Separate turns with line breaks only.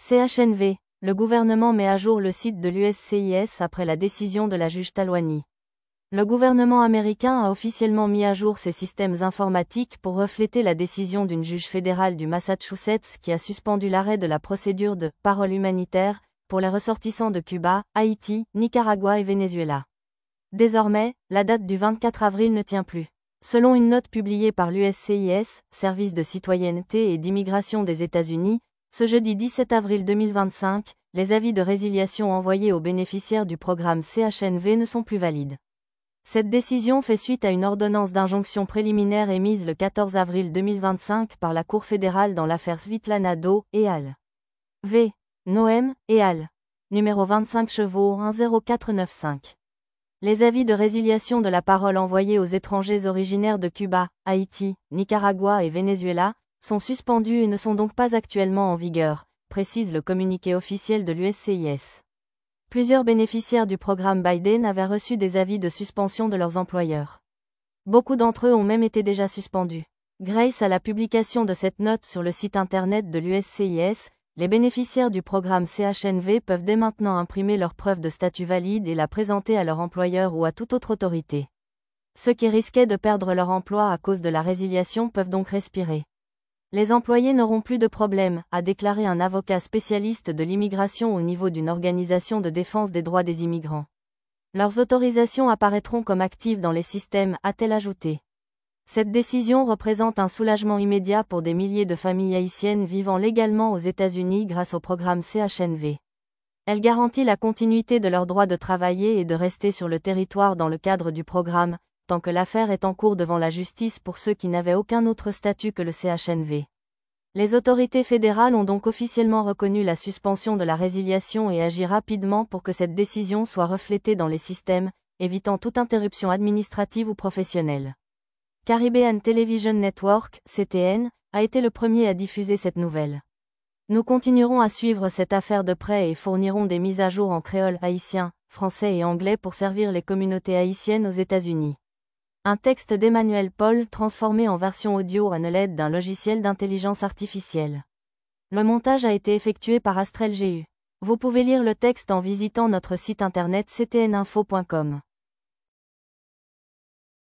CHNV, le gouvernement met à jour le site de l'USCIS après la décision de la juge Talwani. Le gouvernement américain a officiellement mis à jour ses systèmes informatiques pour refléter la décision d'une juge fédérale du Massachusetts qui a suspendu l'arrêt de la procédure de « parole humanitaire » pour les ressortissants de Cuba, Haïti, Nicaragua et Venezuela. Désormais, la date du 24 avril ne tient plus. Selon une note publiée par l'USCIS, Service de citoyenneté et d'immigration des États-Unis, ce jeudi 17 avril 2025, les avis de résiliation envoyés aux bénéficiaires du programme CHNV ne sont plus valides. Cette décision fait suite à une ordonnance d'injonction préliminaire émise le 14 avril 2025 par la Cour fédérale dans l'affaire Svitlana Do et al. V. Noem et al. Numéro 25 chevaux 10495. Les avis de résiliation de la parole envoyés aux étrangers originaires de Cuba, Haïti, Nicaragua et Venezuela sont suspendus et ne sont donc pas actuellement en vigueur, précise le communiqué officiel de l'USCIS. Plusieurs bénéficiaires du programme Biden avaient reçu des avis de suspension de leurs employeurs. Beaucoup d'entre eux ont même été déjà suspendus. Grâce à la publication de cette note sur le site internet de l'USCIS, les bénéficiaires du programme CHNV peuvent dès maintenant imprimer leur preuve de statut valide et la présenter à leur employeur ou à toute autre autorité. Ceux qui risquaient de perdre leur emploi à cause de la résiliation peuvent donc respirer. Les employés n'auront plus de problème, a déclaré un avocat spécialiste de l'immigration au niveau d'une organisation de défense des droits des immigrants. Leurs autorisations apparaîtront comme actives dans les systèmes, a-t-elle ajouté. Cette décision représente un soulagement immédiat pour des milliers de familles haïtiennes vivant légalement aux États-Unis grâce au programme CHNV. Elle garantit la continuité de leur droit de travailler et de rester sur le territoire dans le cadre du programme, tant que l'affaire est en cours devant la justice pour ceux qui n'avaient aucun autre statut que le CHNV. Les autorités fédérales ont donc officiellement reconnu la suspension de la résiliation et agi rapidement pour que cette décision soit reflétée dans les systèmes, évitant toute interruption administrative ou professionnelle. Caribbean Television Network, CTN, a été le premier à diffuser cette nouvelle. Nous continuerons à suivre cette affaire de près et fournirons des mises à jour en créole haïtien, français et anglais pour servir les communautés haïtiennes aux États-Unis. Un texte d'Emmanuel Paul transformé en version audio à l'aide d'un logiciel d'intelligence artificielle. Le montage a été effectué par Astrel GU. Vous pouvez lire le texte en visitant notre site internet ctninfo.com.